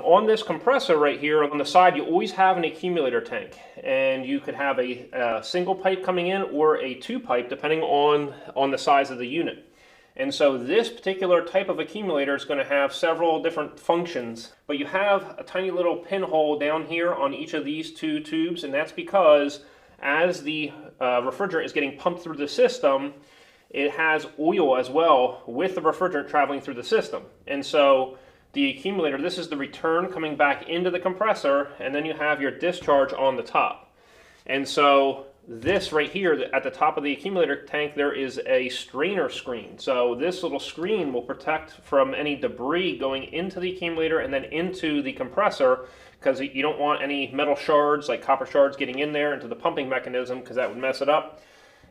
on this compressor right here, on the side, you always have an accumulator tank. And you could have a single pipe coming in or a two pipe, depending on the size of the unit. And so this particular type of accumulator is going to have several different functions, but you have a tiny little pinhole down here on each of these two tubes, and that's because as the refrigerant is getting pumped through the system, it has oil as well with the refrigerant traveling through the system. And so the accumulator, this is the return coming back into the compressor, and then you have your discharge on the top. And so this right here, at the top of the accumulator tank, there is a strainer screen. So this little screen will protect from any debris going into the accumulator and then into the compressor, because you don't want any metal shards, like copper shards, getting in there into the pumping mechanism, because that would mess it up.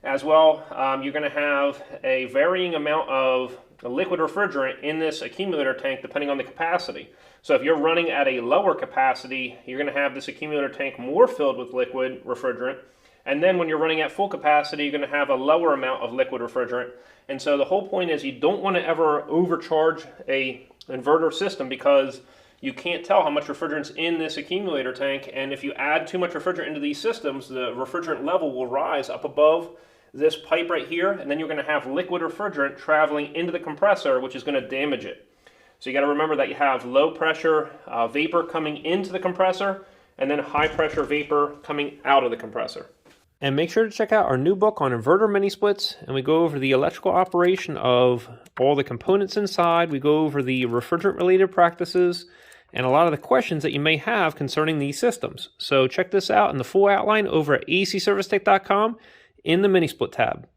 As well, you're going to have a varying amount of liquid refrigerant in this accumulator tank depending on the capacity. So if you're running at a lower capacity, you're going to have this accumulator tank more filled with liquid refrigerant. And then when you're running at full capacity, you're going to have a lower amount of liquid refrigerant. And so the whole point is you don't want to ever overcharge a inverter system, because you can't tell how much refrigerant's in this accumulator tank. And if you add too much refrigerant into these systems, the refrigerant level will rise up above this pipe right here, and then you're going to have liquid refrigerant traveling into the compressor, which is going to damage it. So you got to remember that you have low pressure vapor coming into the compressor, and then high pressure vapor coming out of the compressor. And make sure to check out our new book on inverter mini splits, and we go over the electrical operation of all the components inside. We go over the refrigerant related practices and a lot of the questions that you may have concerning these systems. So check this out in the full outline over at acservicetech.com in the mini split tab.